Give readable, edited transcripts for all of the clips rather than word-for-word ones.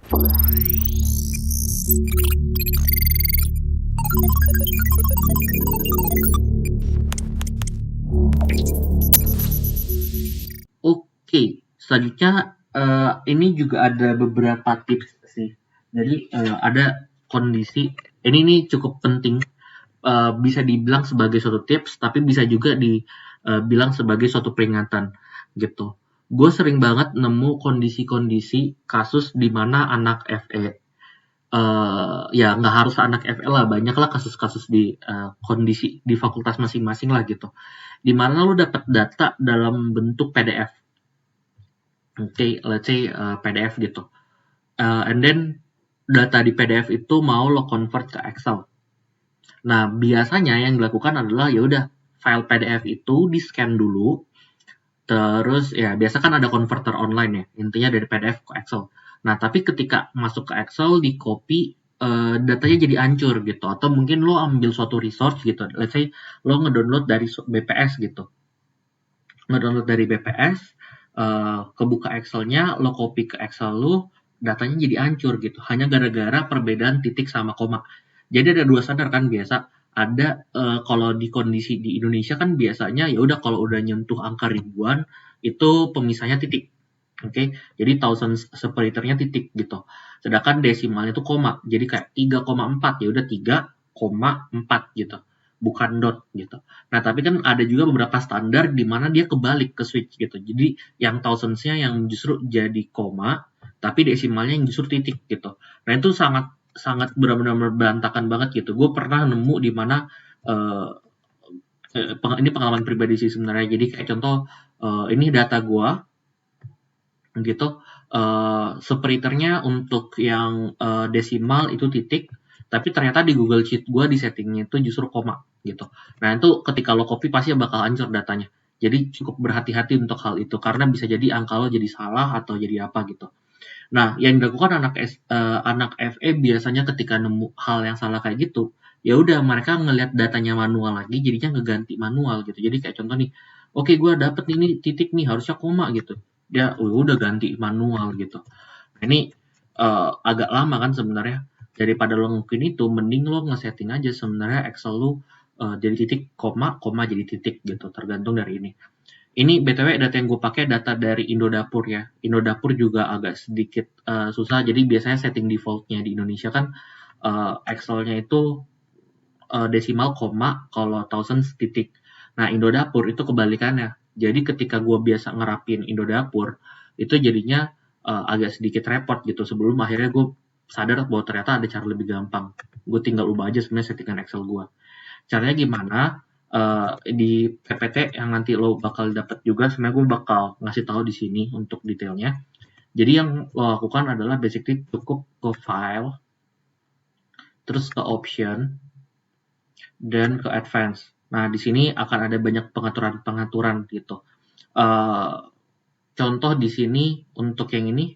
Oke, selanjutnya ini juga ada beberapa tips sih. Jadi ada kondisi ini nih cukup penting, bisa dibilang sebagai suatu tips, tapi bisa juga dibilang sebagai suatu peringatan gitu. Gue sering banget nemu kondisi-kondisi kasus di mana anak FE, ya nggak harus anak FE lah, banyak lah kasus-kasus di kondisi di fakultas masing-masing lah gitu. Di mana lu dapat data dalam bentuk PDF. Oke, let's say PDF gitu. And then data di PDF itu mau lo convert ke Excel. Nah, biasanya yang dilakukan adalah ya udah file PDF itu di-scan dulu, terus ya biasa kan ada converter online ya, intinya dari PDF ke Excel. Nah, tapi ketika masuk ke Excel di copy datanya jadi hancur gitu, atau mungkin lo ambil suatu resource gitu. Let's say lo ngedownload dari BPS gitu. Ngedownload dari BPS, kebuka Excel-nya, lo copy ke Excel lo, datanya jadi hancur gitu. Hanya gara-gara perbedaan titik sama koma. Jadi ada dua standar kan biasa. Ada kalau di kondisi di Indonesia kan biasanya ya udah kalau udah nyentuh angka ribuan itu pemisahnya titik. Oke, jadi thousand separator-nya titik gitu. Sedangkan desimalnya itu koma. Jadi kayak 3,4 ya udah 3,4 gitu. Bukan dot gitu. Nah, tapi kan ada juga beberapa standar di mana dia kebalik ke switch gitu. Jadi yang thousands-nya yang justru jadi koma, tapi desimalnya yang justru titik gitu. Nah, itu sangat sangat benar-benar berantakan banget gitu. Gue pernah nemu di mana uh, ini pengalaman pribadi sih sebenarnya. Jadi kayak contoh ini data gue gitu. Separator-nya untuk yang desimal itu titik, tapi ternyata di Google Sheet gue di settingnya itu justru koma gitu. Nah itu ketika lo copy pasti bakal hancur datanya. Jadi cukup berhati-hati untuk hal itu karena bisa jadi angka lo jadi salah atau jadi apa gitu. Nah yang dilakukan anak FE biasanya ketika nemu hal yang salah kayak gitu, ya udah mereka ngelihat datanya manual lagi, jadinya ngeganti manual gitu. Jadi kayak contoh nih, oke gue dapet ini titik nih harusnya koma gitu. Dia udah ganti manual gitu. Nah, ini agak lama kan sebenarnya. Daripada lo ngelakuin itu, mending lo ngesetting aja sebenarnya Excel lo jadi titik, koma, koma jadi titik gitu. Tergantung dari ini. Ini BTW data yang gue pakai data dari Indodapur ya. Indodapur juga agak sedikit susah. Jadi biasanya setting defaultnya di Indonesia kan Excel-nya itu desimal, koma, kalau thousands titik. Nah, Indodapur itu kebalikannya. Jadi ketika gue biasa ngerapin Indodapur, itu jadinya agak sedikit repot gitu. Sebelum akhirnya gue sadar bahwa ternyata ada cara lebih gampang. Gue tinggal ubah aja sebenarnya settingan Excel gue. Caranya gimana? Di PPT yang nanti lo bakal dapat juga, sebenarnya gue bakal ngasih tahu di sini untuk detailnya. Jadi yang lo lakukan adalah basically cukup ke file, terus ke option, dan ke advance. Nah, di sini akan ada banyak pengaturan-pengaturan gitu. Contoh di sini untuk yang ini,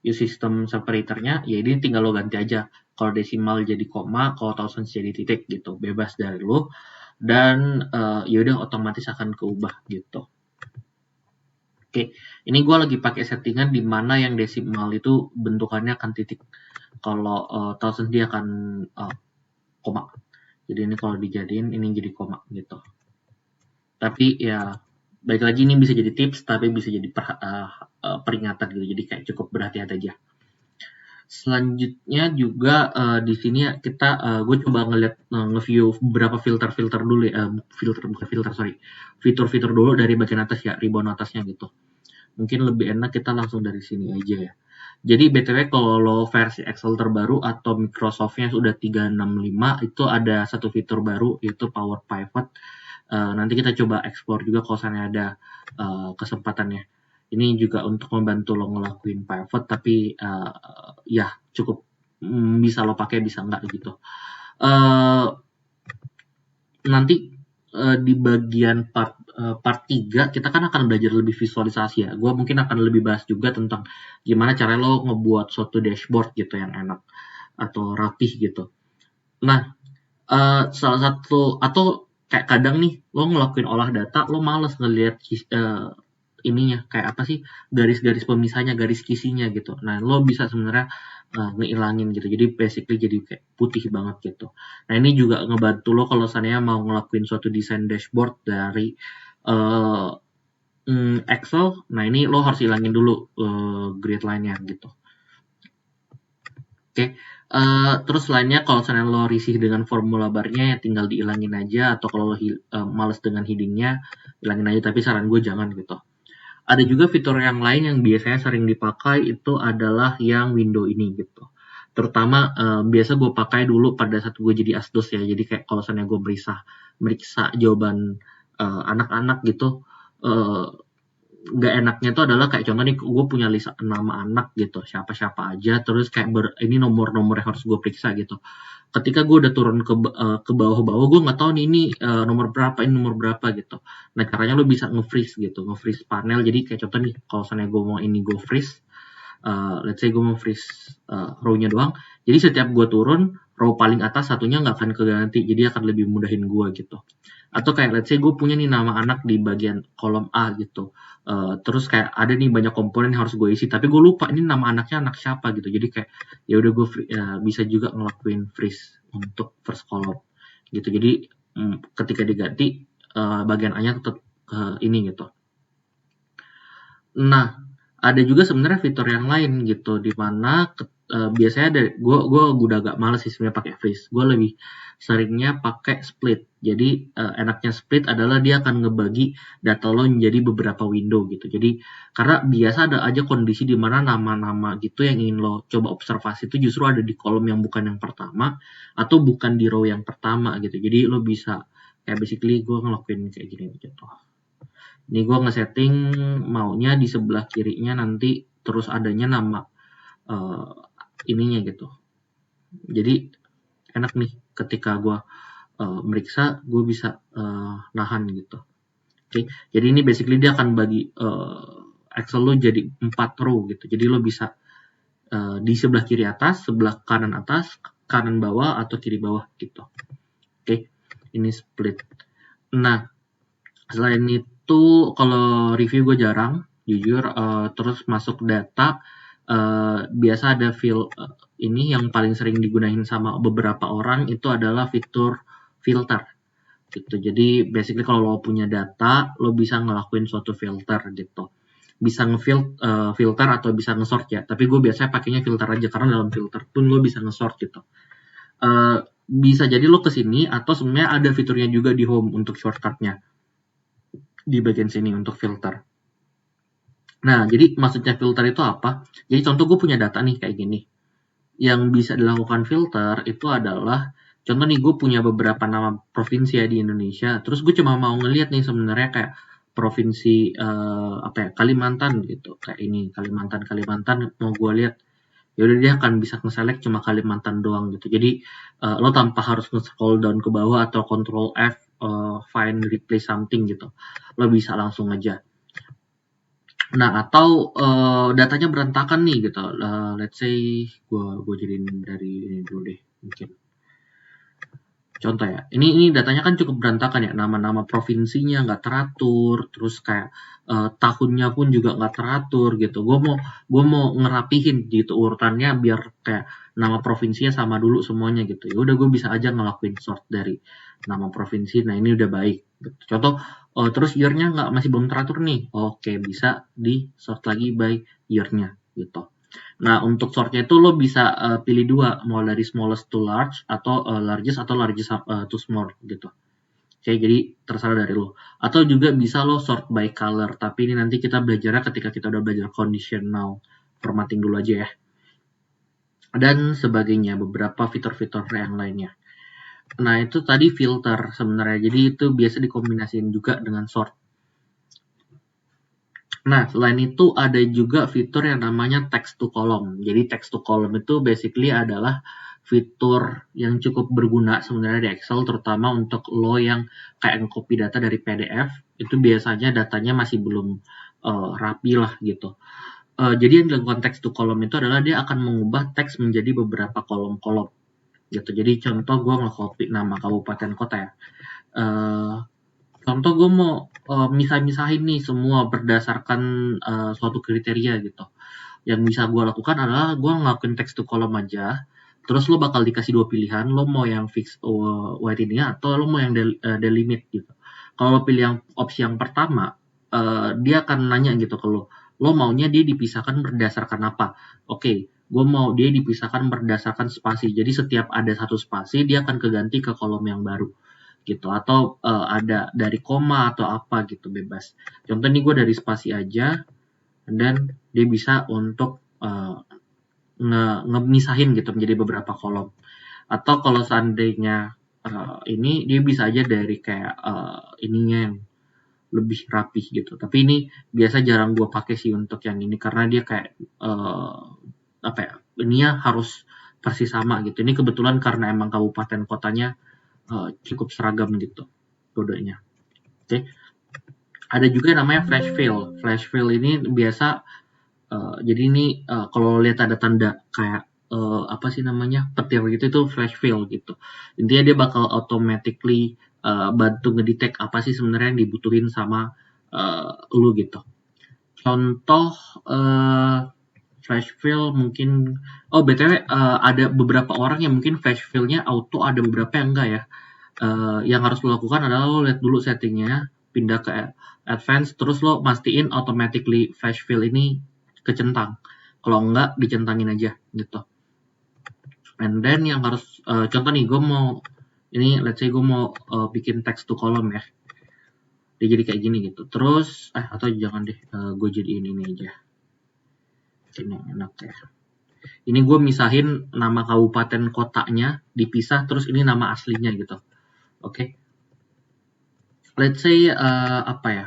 use system separator-nya, ya ini tinggal lo ganti aja. Kalau desimal jadi koma, kalau thousands jadi titik gitu. Bebas dari lo. Dan ya udah otomatis akan keubah gitu. Oke, ini gue lagi pakai settingan di mana yang desimal itu bentukannya akan titik. Kalau thousands dia akan koma. Jadi ini kalau dijadiin ini jadi koma gitu. Tapi ya baik lagi ini bisa jadi tips tapi bisa jadi peringatan gitu. Jadi kayak cukup berhati-hati aja. Selanjutnya juga di sini kita gue coba ngeliat nge-view beberapa filter dulu ya, fitur-fitur dulu dari bagian atas ya, ribbon atasnya gitu. Mungkin lebih enak kita langsung dari sini aja ya. Jadi BTW kalau versi Excel terbaru atau Microsoft-nya sudah 365 itu ada satu fitur baru yaitu Power Pivot. Nanti kita coba explore juga kalau misalnya ada kesempatannya. Ini juga untuk membantu lo ngelakuin pivot tapi ya cukup bisa lo pakai bisa enggak gitu. Nanti di bagian part 3 kita kan akan belajar lebih visualisasi ya. Gue mungkin akan lebih bahas juga tentang gimana cara lo ngebuat suatu dashboard gitu yang enak atau rapih gitu. Nah, salah satu atau kayak kadang nih lo ngelakuin olah data lo males ngelihat ininya, kayak apa sih, garis-garis pemisahnya, garis kisinya gitu. Nah, lo bisa sebenarnya ngehilangin gitu. Jadi basically jadi kayak putih banget gitu. Nah, ini juga ngebantu lo kalau seandainya mau ngelakuin suatu desain dashboard dari Excel. Nah, ini lo harus hilangin dulu grid line-nya gitu. Oke. Terus lainnya kalau misalnya lo risih dengan formula barnya ya tinggal dihilangin aja, atau kalau lo males dengan headingnya hilangin aja, tapi saran gue jangan gitu. Ada juga fitur yang lain yang biasanya sering dipakai itu adalah yang window ini gitu. Terutama biasa gue pakai dulu pada saat gue jadi asdos ya. Jadi kayak kalau misalnya gue meriksa jawaban anak-anak gitu, nggak enaknya itu adalah kayak contoh nih, gue punya list nama anak gitu, siapa-siapa aja, terus kayak ini nomor-nomor yang harus gue periksa gitu. Ketika gue udah turun ke bawah-bawah, gue nggak tahu nih ini nomor berapa, ini nomor berapa gitu. Nah, caranya lo bisa nge-freeze gitu, nge-freeze panel. Jadi kayak contoh nih, kalau misalnya gue mau ini gue freeze, let's say gue mau freeze row-nya doang. Jadi setiap gue turun, row paling atas satunya nggak akan keganti, jadi akan lebih mudahin gue gitu. Atau kayak let's say gue punya nih nama anak di bagian kolom A gitu. Terus kayak ada nih banyak komponen yang harus gue isi, tapi gue lupa ini nama anaknya anak siapa gitu. Jadi kayak ya udah gue bisa juga ngelakuin freeze untuk first column gitu. Jadi ketika diganti bagian A-nya tetap ini gitu. Nah, ada juga sebenarnya fitur yang lain gitu, di mana biasanya ada, gue udah agak males sih sebenarnya pakai freeze. Gue lebih seringnya pakai split. Jadi enaknya split adalah dia akan ngebagi data lo menjadi beberapa window gitu. Jadi karena biasa ada aja kondisi di mana nama-nama gitu yang ingin lo coba observasi itu justru ada di kolom yang bukan yang pertama, atau bukan di row yang pertama gitu. Jadi lo bisa kayak basically gue ngelakuin kayak gini gitu. Ini gue ngesetting maunya di sebelah kirinya nanti terus adanya nama ininya gitu. Jadi enak nih ketika gue meriksa, gue bisa nahan gitu. Oke, jadi ini basically dia akan bagi Excel lo jadi 4 row gitu. Jadi lo bisa di sebelah kiri atas, sebelah kanan atas, kanan bawah, atau kiri bawah gitu. Oke, ini split. Nah, selain itu kalau review gue jarang, jujur. Terus masuk data, biasa ada ini yang paling sering digunain sama beberapa orang itu adalah fitur filter gitu. Jadi basically kalau lo punya data, lo bisa ngelakuin suatu filter gitu. Bisa filter atau bisa nge-sort ya. Tapi gue biasanya pakainya filter aja karena dalam filter pun lo bisa nge-sort gitu. Bisa jadi lo kesini atau sebenarnya ada fiturnya juga di home untuk shortcutnya di bagian sini untuk filter. Nah, jadi maksudnya filter itu apa? Jadi contoh gue punya data nih kayak gini. Yang bisa dilakukan filter itu adalah, contoh nih gue punya beberapa nama provinsi ya di Indonesia. Terus gue cuma mau ngeliat nih sebenarnya kayak provinsi Kalimantan gitu. Kayak ini Kalimantan mau gue lihat. Yaudah dia akan bisa nge-select cuma Kalimantan doang gitu. Jadi lo tanpa harus nge-scroll down ke bawah atau Control F find replace something gitu. Lo bisa langsung aja. Nah, atau datanya berantakan nih gitu. Let's say gue jadiin dari ini dulu deh mungkin. Contoh ya, ini datanya kan cukup berantakan ya, nama-nama provinsinya nggak teratur, terus kayak tahunnya pun juga nggak teratur gitu. Gue mau ngerapihin gitu urutannya biar kayak nama provinsinya sama dulu semuanya gitu. Ya udah gue bisa aja ngelakuin sort dari nama provinsi. Nah, ini udah baik. Contoh, terus year-nya masih belum teratur nih. Oke, bisa di sort lagi by year-nya gitu. Nah, untuk sortnya itu lo bisa pilih dua, mau dari smallest to large atau largest to small gitu. Oke, jadi terserah dari lo. Atau juga bisa lo sort by color, tapi ini nanti kita belajarnya ketika kita udah belajar conditional formatting dulu aja ya. Dan sebagainya, beberapa fitur-fitur yang lainnya. Nah, itu tadi filter sebenarnya. Jadi itu biasa dikombinasiin juga dengan sort. Nah, selain itu ada juga fitur yang namanya text to column. Jadi text to column itu basically adalah fitur yang cukup berguna sebenarnya di Excel, terutama untuk lo yang kayak nge-copy data dari PDF. Itu biasanya datanya masih belum rapi lah gitu. Jadi yang dilakukan text to column itu adalah dia akan mengubah teks menjadi beberapa kolom-kolom gitu. Jadi contoh gue nge-copy nama kabupaten kota ya. Contoh gue mau misah-misahin nih semua berdasarkan suatu kriteria gitu. Yang bisa gue lakukan adalah gue ngelakuin text to column aja. Terus lo bakal dikasih 2 pilihan, lo mau yang fix white ini atau lo mau yang delimit gitu. Kalau lo pilih yang opsi yang pertama, dia akan nanya gitu ke lo maunya dia dipisahkan berdasarkan apa? Oke, gue mau dia dipisahkan berdasarkan spasi. Jadi setiap ada satu spasi, dia akan keganti ke kolom yang baru gitu. Atau ada dari koma atau apa gitu, bebas. Contoh nih gue dari spasi aja, dan dia bisa untuk ngemisahin gitu menjadi beberapa kolom. Atau kalau seandainya ini dia bisa aja dari kayak ininya yang lebih rapih gitu. Tapi ini biasa jarang gue pakai sih untuk yang ini karena dia kayak apa ya? Ininya harus persis sama gitu. Ini kebetulan karena emang kabupaten kotanya cukup seragam gitu kodenya. Oke. Ada juga yang namanya flash fill. Flash fill ini biasa jadi ini kalau lihat ada tanda kayak apa sih namanya petir gitu itu flash fill gitu. Intinya dia bakal automatically bantu ngedetect apa sih sebenarnya yang dibutuhin sama lu gitu. Contoh flash fill mungkin BTW ada beberapa orang yang mungkin flash fill-nya auto, ada beberapa yang enggak ya. Yang harus lo lakukan adalah lo lihat dulu settingnya, pindah ke advance, terus lo mastiin automatically flash fill ini kecentang. Kalau enggak, dicentangin aja gitu. And then yang harus, contoh nih, gue mau, ini let's say gue mau bikin text to column ya. Dia jadi kayak gini gitu. Terus, atau jangan deh, gue jadiin ini aja. Ini enak ya. Ini gue misahin nama kabupaten kotanya, dipisah, terus ini nama aslinya gitu. Oke. Let's say apa ya?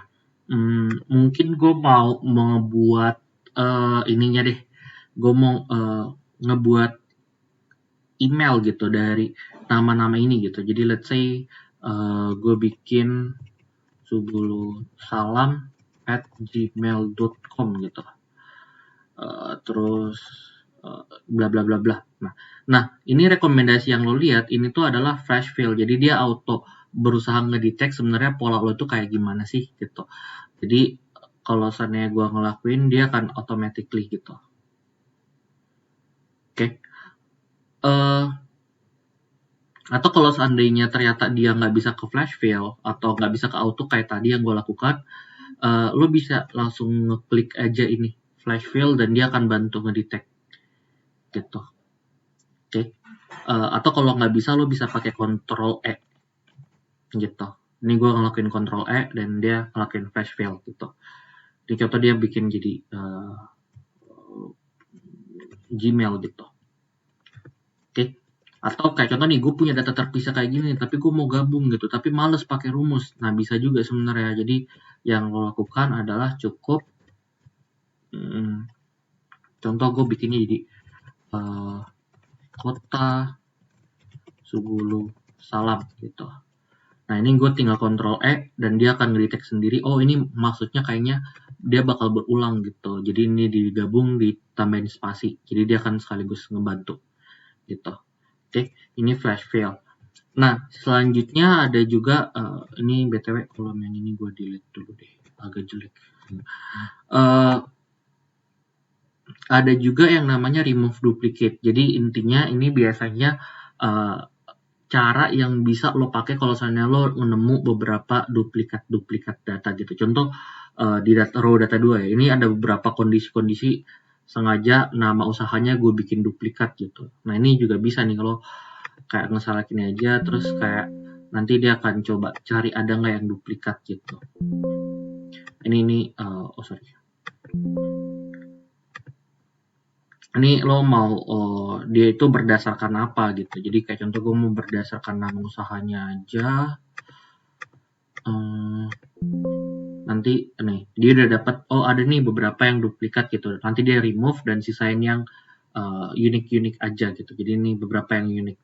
Mungkin gue mau ngebuat ininya deh. Gue mau ngebuat email gitu dari nama-nama ini gitu. Jadi let's say gue bikin subulusalam@gmail.com gitu. Terus bla bla bla bla. Nah, ini rekomendasi yang lo lihat ini tuh adalah flash fill. Jadi dia auto berusaha ngedetect sebenarnya pola lo tuh kayak gimana sih gitu. Jadi kalau seandainya gue ngelakuin dia akan automatically gitu. Oke. Atau kalau seandainya ternyata dia nggak bisa ke flash fill atau nggak bisa ke auto kayak tadi yang gue lakukan, lo bisa langsung ngeklik aja ini flash fill dan dia akan bantu ngedetect gitu. Oke. Atau kalau nggak bisa lo bisa pakai Ctrl E gitu. Ini gue ngelakuin Ctrl E dan dia ngelakuin flash fill gitu. Di contoh dia bikin jadi Gmail gitu. Oke. Atau kayak contoh nih, gue punya data terpisah kayak gini, tapi gue mau gabung gitu, tapi males pakai rumus. Nah, bisa juga sebenarnya. Jadi, yang lo lakukan adalah cukup, contoh gue bikinnya jadi kota Subulu Salam gitu. Nah, ini gue tinggal Ctrl E, dan dia akan nge-detect sendiri, oh ini maksudnya kayaknya dia bakal berulang gitu. Jadi, ini digabung, ditambahin spasi. Jadi, dia akan sekaligus ngebantu gitu. Oke, ini flash fill. Nah, selanjutnya ada juga ini BTW kolom yang ini gue delete dulu deh, agak jelek. Ada juga yang namanya remove duplicate. Jadi intinya ini biasanya cara yang bisa lo pakai kalau misalnya lo nemu beberapa duplikat data gitu. Contoh di row data 2 ya. Ini ada beberapa kondisi-kondisi sengaja nama usahanya gue bikin duplikat gitu. Nah, ini juga bisa nih kalau kayak ngesalah gini aja, terus kayak nanti dia akan coba cari ada nggak yang duplikat gitu. Ini sorry. Ini lo mau dia itu berdasarkan apa gitu. Jadi kayak contoh gue mau berdasarkan nama usahanya aja. Nanti nih dia udah dapat ada nih beberapa yang duplikat gitu. Nanti dia remove dan sisain yang unik aja gitu. Jadi ini beberapa yang unik.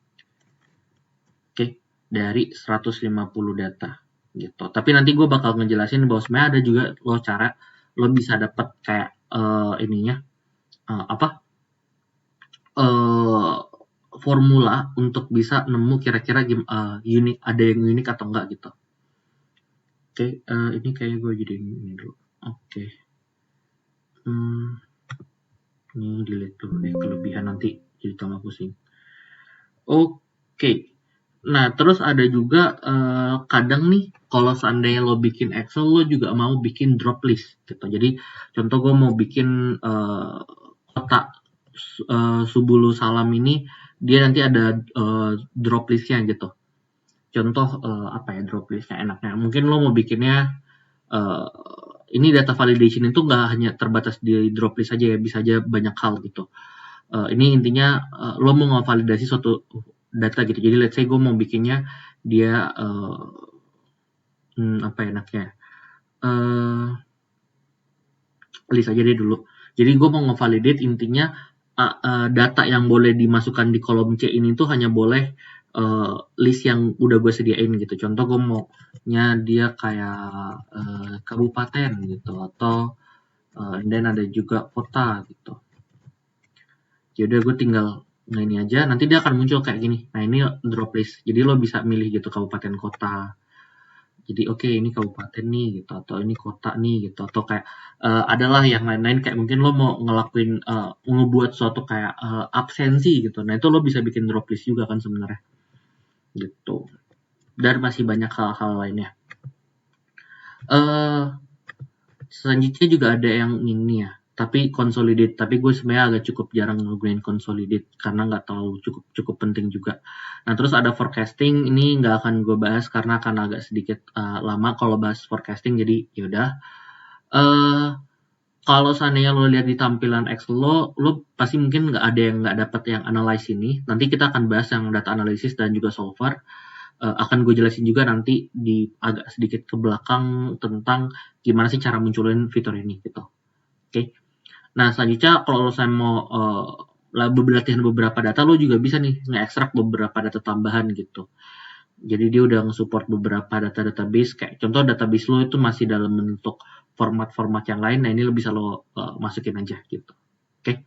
Oke, dari 150 data gitu. Tapi nanti gue bakal ngejelasin bahwa sebenarnya ada juga lo cara lo bisa dapat kayak ininya formula untuk bisa nemu kira-kira unik, ada yang unik atau enggak gitu. Oke, ini kayaknya gue jadiin ini dulu. Oke. Ini delete dulu deh, kelebihan nanti jadi tambah pusing. Oke. Nah, terus ada juga kadang nih kalau seandainya lo bikin Excel, lo juga mau bikin drop list gitu. Jadi contoh gue mau bikin kotak Subulu Salam ini, dia nanti ada drop listnya gitu. Contoh apa ya drop listnya enaknya? Mungkin lo mau bikinnya ini data validation itu nggak hanya terbatas di drop list aja ya, bisa aja banyak hal gitu. Ini intinya lo mau ngevalidasi suatu data gitu. Jadi let's say gue mau bikinnya dia apa enaknya? List aja deh dulu. Jadi gue mau ngevalidate intinya data yang boleh dimasukkan di kolom C ini tuh hanya boleh list yang udah gue sediain gitu. Contoh gue maunya dia kayak kabupaten gitu atau dan ada juga kota gitu. Jadi gue tinggal ini aja, nanti dia akan muncul kayak gini. Nah ini drop list. Jadi lo bisa milih gitu kabupaten kota. Jadi oke ini kabupaten nih gitu atau ini kota nih gitu atau kayak adalah yang lain-lain kayak mungkin lo mau ngelakuin ngebuat suatu kayak absensi gitu. Nah itu lo bisa bikin drop list juga kan sebenarnya gitu. Dan masih banyak hal-hal lainnya. Selanjutnya juga ada yang ini ya, tapi consolidate. Tapi gue sebenarnya agak cukup jarang ngegunain consolidate karena nggak terlalu cukup penting juga. Nah terus ada forecasting, ini nggak akan gue bahas karena akan agak sedikit lama kalau bahas forecasting. Jadi yaudah. Kalau seandainya lo lihat di tampilan Excel lo pasti mungkin nggak ada yang nggak dapat yang analyze ini. Nanti kita akan bahas yang data analysis dan juga solver. Akan gue jelasin juga nanti di agak sedikit ke belakang tentang gimana sih cara munculin fitur ini gitu. Oke. Nah selanjutnya kalau saya mau latihan beberapa data, lo juga bisa nih nge-extract beberapa data tambahan gitu. Jadi dia udah nge-support beberapa database, kayak contoh database lo itu masih dalam bentuk format-format yang lain, nah ini lo bisa lo masukin aja gitu. Oke.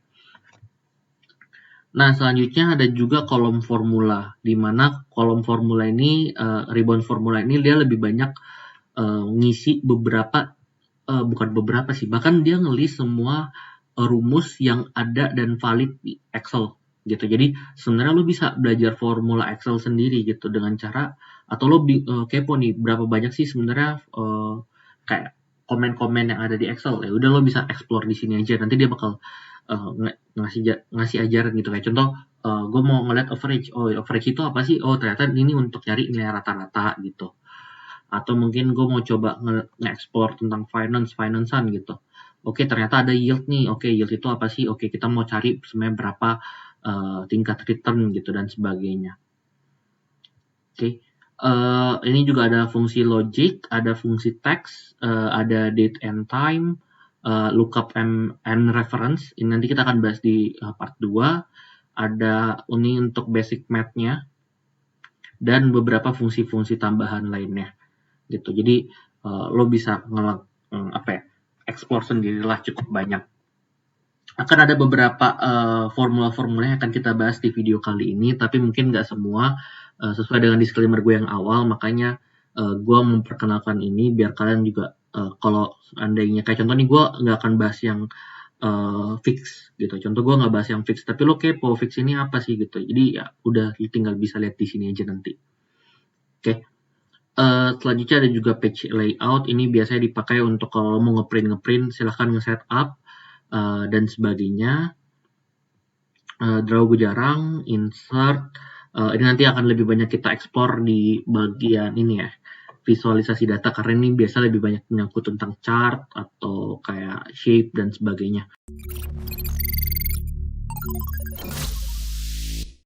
Nah, selanjutnya ada juga kolom formula, di mana kolom formula ini, ribbon formula ini dia lebih banyak ngisi beberapa, bukan beberapa sih, bahkan dia nge-list semua rumus yang ada dan valid di Excel gitu. Jadi sebenarnya lo bisa belajar formula Excel sendiri gitu dengan cara atau lo kepo nih berapa banyak sih sebenarnya kayak komen-komen yang ada di Excel. Ya udah lo bisa explore di sini aja. Nanti dia bakal ngasih ajaran gitu kayak contoh gue mau ngeliat average. Oh, average itu apa sih? Oh, ternyata ini untuk cari nilai rata-rata gitu. Atau mungkin gue mau coba nge-explore tentang financean gitu. Oke, ternyata ada yield nih. Oke, yield itu apa sih? Oke, kita mau cari sebenarnya berapa tingkat return gitu dan sebagainya. Oke. Ini juga ada fungsi logic, ada fungsi text, ada date and time, lookup and reference. Ini nanti kita akan bahas di part 2. Ada ini untuk basic math-nya dan beberapa fungsi-fungsi tambahan lainnya gitu. Jadi lo bisa explore sendirilah cukup banyak. Akan ada beberapa formula-formula yang akan kita bahas di video kali ini, tapi mungkin nggak semua sesuai dengan disclaimer gue yang awal, makanya gue memperkenalkan ini biar kalian juga kalau seandainya kayak contoh nih gue nggak akan bahas yang fix gitu. Contoh gue nggak bahas yang fix, tapi lo kepo fix ini apa sih gitu. Jadi ya udah tinggal bisa lihat di sini aja nanti. Oke. Selanjutnya ada juga page layout. Ini biasanya dipakai untuk kalau mau ngeprint silahkan nge-setup dan sebagainya. Draw gue jarang, insert. Ini nanti akan lebih banyak kita explore di bagian ini ya, visualisasi data karena ini biasa lebih banyak menyangkut tentang chart atau kayak shape dan sebagainya.